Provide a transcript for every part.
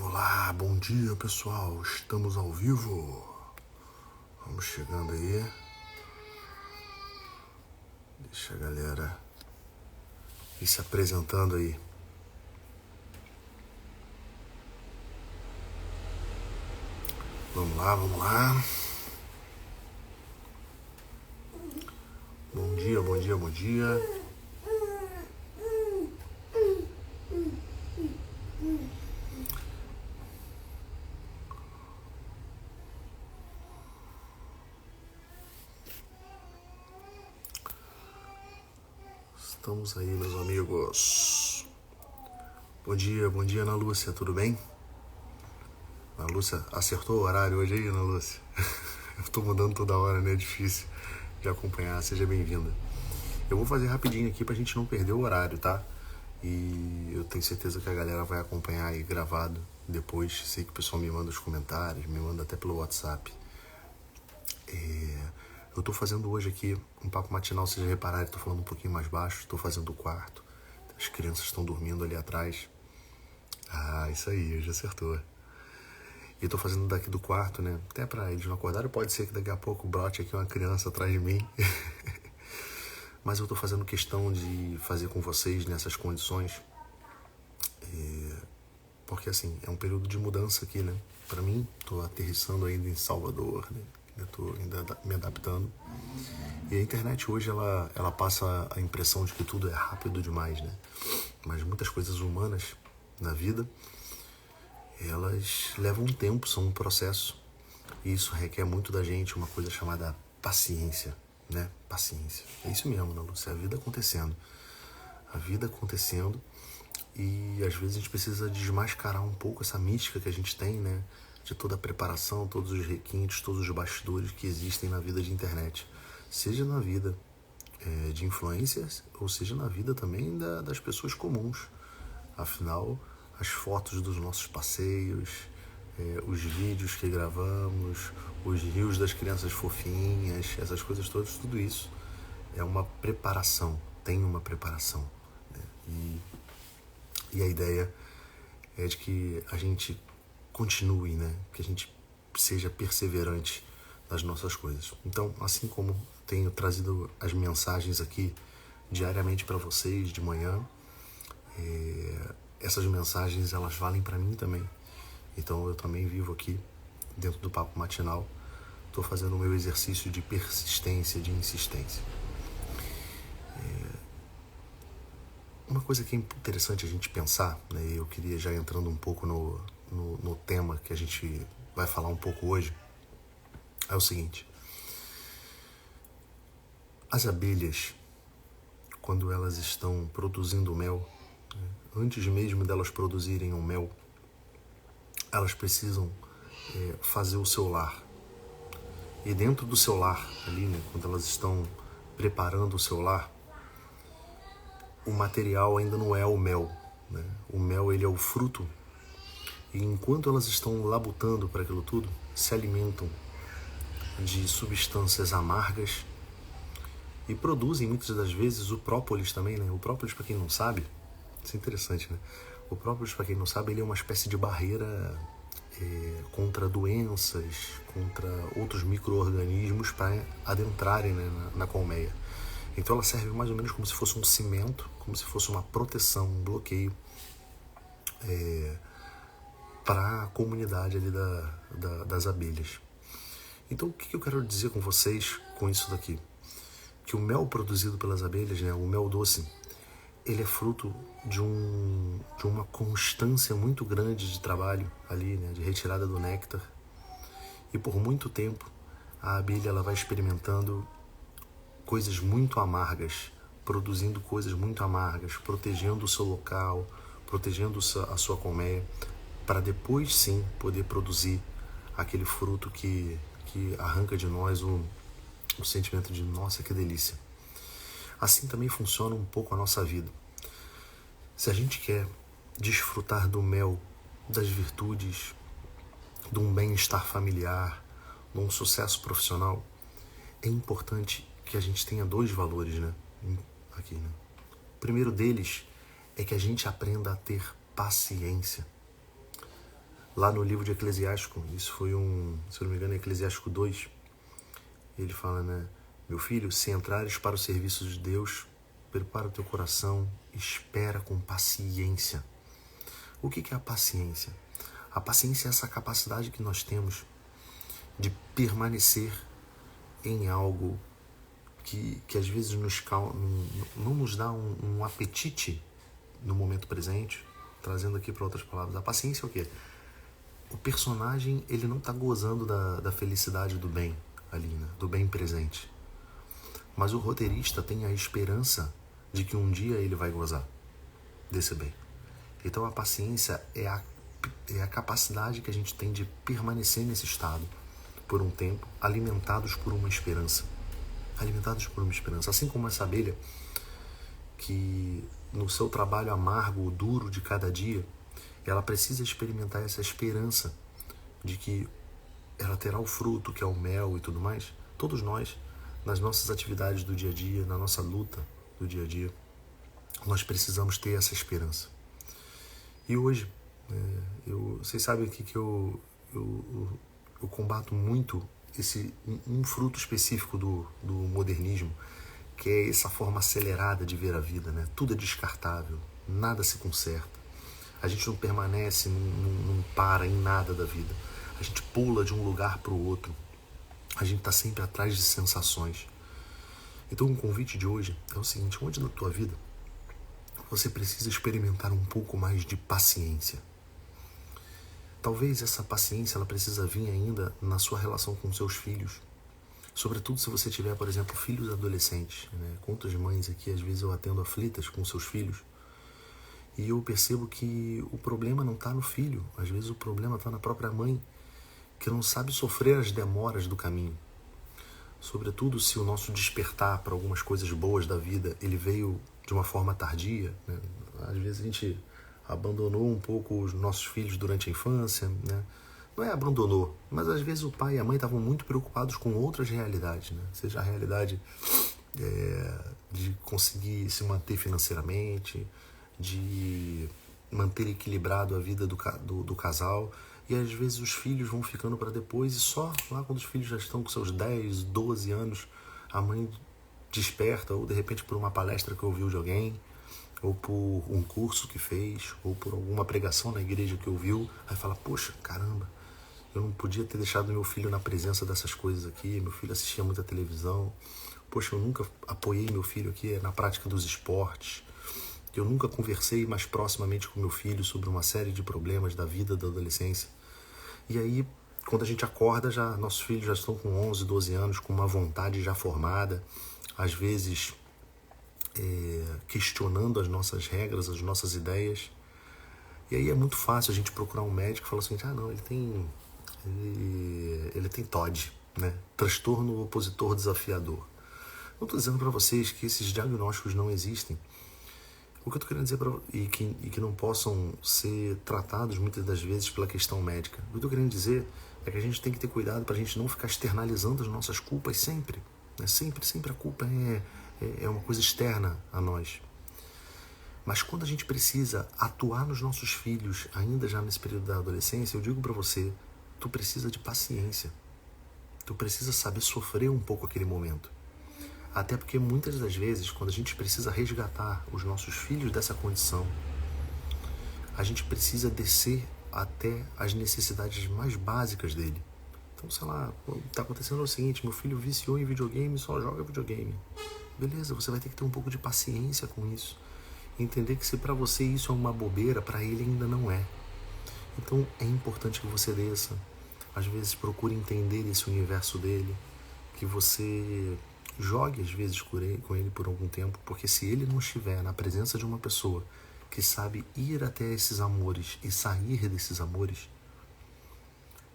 Olá, bom dia pessoal, estamos ao vivo. Vamos chegando aí. Deixa a galera ir se apresentando aí. Vamos lá, vamos lá. Bom dia, bom dia, bom dia. Estamos aí, meus amigos. Bom dia, Ana Lúcia, tudo bem? Ana Lúcia, acertou o horário hoje aí, Ana Lúcia? Eu tô mudando toda hora, né? É difícil de acompanhar, seja bem-vinda. Eu vou fazer rapidinho aqui pra gente não perder o horário, tá? E eu tenho certeza que a galera vai acompanhar aí gravado depois. Sei que o pessoal me manda os comentários, me manda até pelo WhatsApp. Eu tô fazendo hoje aqui um papo matinal, vocês já repararam, tô falando um pouquinho mais baixo, tô fazendo o quarto. As crianças estão dormindo ali atrás. Ah, isso aí, já acertou. E tô fazendo daqui do quarto, né? Até pra eles não acordarem, pode ser que daqui a pouco brote aqui uma criança atrás de mim. Mas eu tô fazendo questão de fazer com vocês nessas condições. Porque assim, é um período de mudança aqui, né? Pra mim, tô aterrissando ainda em Salvador, né? Eu tô ainda me adaptando. E a internet hoje, ela passa a impressão de que tudo é rápido demais, né? Mas muitas coisas humanas na vida, elas levam um tempo, são um processo. E isso requer muito da gente uma coisa chamada paciência, né? Paciência. É isso mesmo, Ana Lúcia, a vida acontecendo. A vida acontecendo e às vezes a gente precisa desmascarar um pouco essa mística que a gente tem, né? De toda a preparação, todos os requintes, todos os bastidores que existem na vida de internet. Seja na vida de influencers ou seja na vida também das pessoas comuns. Afinal, as fotos dos nossos passeios, os vídeos que gravamos, os rios das crianças fofinhas, essas coisas todas, tudo isso é uma preparação, tem uma preparação. Né? E a ideia é de que a gente continue, né? Que a gente seja perseverante nas nossas coisas. Então, assim como tenho trazido as mensagens aqui diariamente para vocês de manhã, essas mensagens elas valem para mim também. Então eu também vivo aqui dentro do papo matinal, estou fazendo o meu exercício de persistência, de insistência. Uma coisa que é interessante a gente pensar, né, eu queria já entrando um pouco no tema que a gente vai falar um pouco hoje, é o seguinte: as abelhas, quando elas estão produzindo mel, antes mesmo delas produzirem o mel, elas precisam fazer o seu lar. E dentro do seu lar, ali, né, quando elas estão preparando o seu lar, o material ainda não é o mel, né? O mel, ele é o fruto. E enquanto elas estão labutando para aquilo tudo, se alimentam de substâncias amargas e produzem muitas das vezes o própolis também, né? O própolis, para quem não sabe, isso é interessante, né? O própolis, para quem não sabe, ele é uma espécie de barreira contra doenças, contra outros micro-organismos para adentrarem, né, na colmeia. Então ela serve mais ou menos como se fosse um cimento, como se fosse uma proteção, um bloqueio para a comunidade ali das abelhas. Então o que eu quero dizer com vocês com isso daqui? Que o mel produzido pelas abelhas, né, o mel doce, ele é fruto de uma constância muito grande de trabalho ali, né, de retirada do néctar. E por muito tempo a abelha ela vai experimentando coisas muito amargas, produzindo coisas muito amargas, protegendo o seu local, protegendo a sua colmeia, para depois sim poder produzir aquele fruto que arranca de nós o sentimento de nossa, que delícia. Assim também funciona um pouco a nossa vida. Se a gente quer desfrutar do mel, das virtudes, de um bem-estar familiar, de um sucesso profissional, é importante que a gente tenha dois valores, né? Aqui, né? O primeiro deles é que a gente aprenda a ter paciência. Lá no livro de Eclesiástico, isso foi se eu não me engano, é Eclesiástico 2, ele fala, né? Meu filho, se entrares para o serviço de Deus, prepara o teu coração, espera com paciência. O que é a paciência? A paciência é essa capacidade que nós temos de permanecer em algo que às vezes não nos dá um apetite no momento presente. Trazendo aqui para outras palavras, a paciência é o quê? O personagem, ele não está gozando da felicidade do bem ali, né? Do bem presente. Mas o roteirista tem a esperança de que um dia ele vai gozar desse bem. Então a paciência é a capacidade que a gente tem de permanecer nesse estado por um tempo, alimentados por uma esperança. Alimentados por uma esperança. Assim como essa abelha que no seu trabalho amargo, duro de cada dia, ela precisa experimentar essa esperança de que ela terá o fruto, que é o mel e tudo mais. Todos nós, nas nossas atividades do dia a dia, na nossa luta do dia a dia, nós precisamos ter essa esperança. E hoje, vocês sabem que eu combato muito um fruto específico do modernismo, que é essa forma acelerada de ver a vida, né? Tudo é descartável, nada se conserta. A gente não permanece, não para em nada da vida. A gente pula de um lugar para o outro. A gente está sempre atrás de sensações. Então o convite de hoje é o seguinte: onde na tua vida você precisa experimentar um pouco mais de paciência? Talvez essa paciência ela precisa vir ainda na sua relação com seus filhos. Sobretudo se você tiver, por exemplo, filhos adolescentes, né? Quantas mães aqui, às vezes eu atendo aflitas com seus filhos, e eu percebo que o problema não está no filho, às vezes o problema está na própria mãe, que não sabe sofrer as demoras do caminho. Sobretudo se o nosso despertar para algumas coisas boas da vida, ele veio de uma forma tardia, né? Às vezes a gente abandonou um pouco os nossos filhos durante a infância, né? Não é abandonou, mas às vezes o pai e a mãe estavam muito preocupados com outras realidades, né? Seja a realidade de conseguir se manter financeiramente, de manter equilibrado a vida do casal, e às vezes os filhos vão ficando para depois, e só lá quando os filhos já estão com seus 10, 12 anos, a mãe desperta, ou de repente por uma palestra que ouviu de alguém, ou por um curso que fez, ou por alguma pregação na igreja que ouviu, aí fala, poxa, caramba, eu não podia ter deixado meu filho na presença dessas coisas aqui, meu filho assistia muita televisão, poxa, eu nunca apoiei meu filho aqui na prática dos esportes, eu nunca conversei mais proximamente com meu filho sobre uma série de problemas da vida, da adolescência. E aí, quando a gente acorda, nossos filhos já estão com 11, 12 anos, com uma vontade já formada, às vezes questionando as nossas regras, as nossas ideias. E aí é muito fácil a gente procurar um médico e falar assim, não, ele tem TOD, né? Transtorno opositor desafiador. Não estou dizendo para vocês que esses diagnósticos não existem. O que eu estou querendo dizer e que não possam ser tratados muitas das vezes pela questão médica. O que eu estou querendo dizer é que a gente tem que ter cuidado para a gente não ficar externalizando as nossas culpas sempre. Né? Sempre a culpa é uma coisa externa a nós. Mas quando a gente precisa atuar nos nossos filhos, ainda já nesse período da adolescência, eu digo para você, tu precisa de paciência. Tu precisa saber sofrer um pouco aquele momento. Até porque muitas das vezes, quando a gente precisa resgatar os nossos filhos dessa condição, a gente precisa descer até as necessidades mais básicas dele. Então, sei lá, está acontecendo o seguinte, meu filho viciou em videogame e só joga videogame. Beleza, você vai ter que ter um pouco de paciência com isso. Entender que se para você isso é uma bobeira, para ele ainda não é. Então, é importante que você desça. Às vezes, procure entender esse universo dele, que você jogue às vezes com ele por algum tempo, porque se ele não estiver na presença de uma pessoa que sabe ir até esses amores e sair desses amores,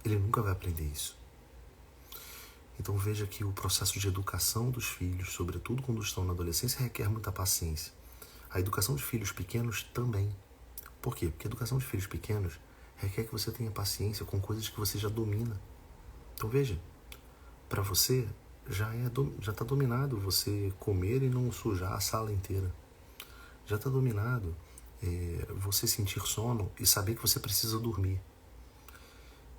ele nunca vai aprender isso. Então veja que o processo de educação dos filhos, sobretudo quando estão na adolescência, requer muita paciência. A educação de filhos pequenos também. Por quê? Porque a educação de filhos pequenos requer que você tenha paciência com coisas que você já domina. Então veja, para você já está dominado você comer e não sujar a sala inteira. Já está dominado você sentir sono e saber que você precisa dormir.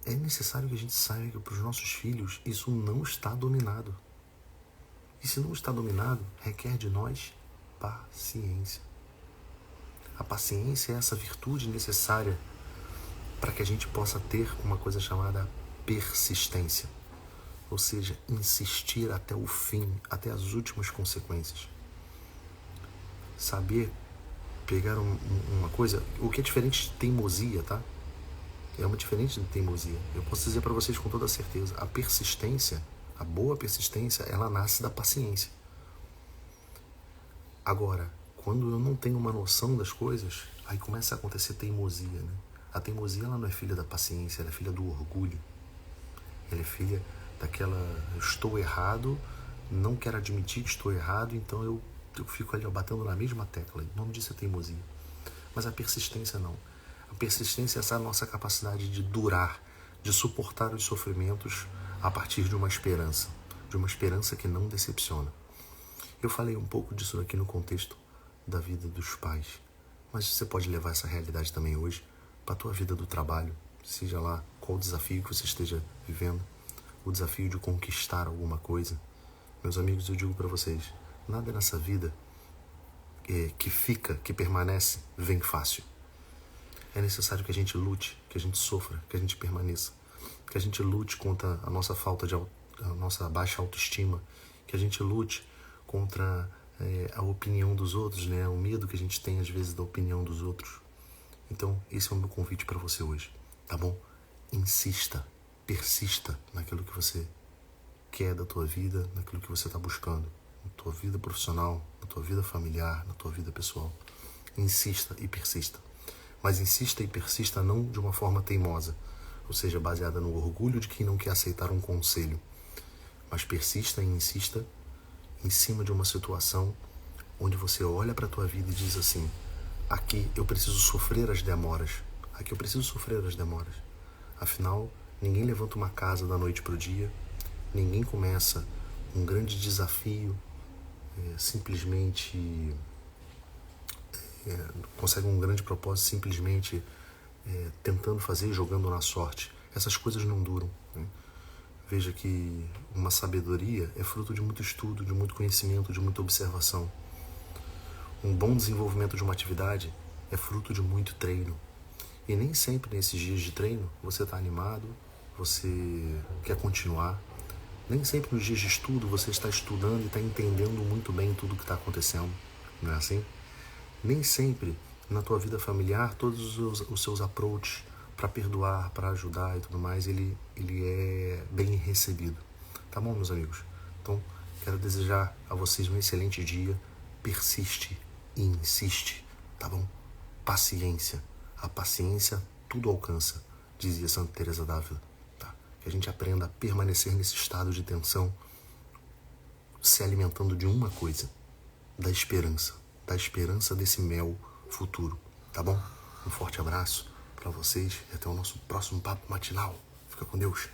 é necessário que a gente saiba que para os nossos filhos isso não está dominado. E se não está dominado, requer de nós paciência. A paciência é essa virtude necessária para que a gente possa ter uma coisa chamada persistência. Ou seja, insistir até o fim, até as últimas consequências. Saber pegar uma coisa, o que é diferente de teimosia, tá? É uma diferente de teimosia. Eu posso dizer para vocês com toda certeza, a persistência, a boa persistência, ela nasce da paciência. Agora, quando eu não tenho uma noção das coisas, aí começa a acontecer teimosia, né? A teimosia, ela não é filha da paciência, ela é filha do orgulho. Ela é filha daquela, eu estou errado, não quero admitir que estou errado, então eu fico ali batendo na mesma tecla. O nome disso é teimosia. Mas a persistência não. A persistência é essa nossa capacidade de durar, de suportar os sofrimentos a partir de uma esperança que não decepciona. Eu falei um pouco disso aqui no contexto da vida dos pais, mas você pode levar essa realidade também hoje para a tua vida do trabalho, seja lá qual o desafio que você esteja vivendo, o desafio de conquistar alguma coisa. Meus amigos, eu digo para vocês, nada nessa vida que permanece, vem fácil. É necessário que a gente lute, que a gente sofra, que a gente permaneça, que a gente lute contra a nossa a nossa baixa autoestima, que a gente lute contra a opinião dos outros, né? O medo que a gente tem às vezes da opinião dos outros. Então, esse é o meu convite para você hoje, tá bom? Insista, persista naquilo que você quer da tua vida, naquilo que você está buscando, na tua vida profissional, na tua vida familiar, na tua vida pessoal. Insista e persista. Mas insista e persista não de uma forma teimosa, ou seja, baseada no orgulho de quem não quer aceitar um conselho. Mas persista e insista em cima de uma situação onde você olha para a tua vida e diz assim, aqui eu preciso sofrer as demoras, aqui eu preciso sofrer as demoras. Afinal, ninguém levanta uma casa da noite para o dia, ninguém começa um grande desafio, simplesmente consegue um grande propósito simplesmente tentando fazer, jogando na sorte. Essas coisas não duram, né? Veja que uma sabedoria é fruto de muito estudo, de muito conhecimento, de muita observação. Um bom desenvolvimento de uma atividade é fruto de muito treino. E nem sempre nesses dias de treino você está animado, você quer continuar. Nem sempre nos dias de estudo você está estudando e está entendendo muito bem tudo o que está acontecendo. Não é assim? Nem sempre na tua vida familiar todos os seus approaches para perdoar, para ajudar e tudo mais, ele é bem recebido. Tá bom, meus amigos? Então, quero desejar a vocês um excelente dia. Persiste e insiste, tá bom? Paciência. A paciência tudo alcança, dizia Santa Teresa d'Ávila. Tá? Que a gente aprenda a permanecer nesse estado de tensão, se alimentando de uma coisa, da esperança desse mel futuro, tá bom? Um forte abraço para vocês e até o nosso próximo papo matinal. Fica com Deus.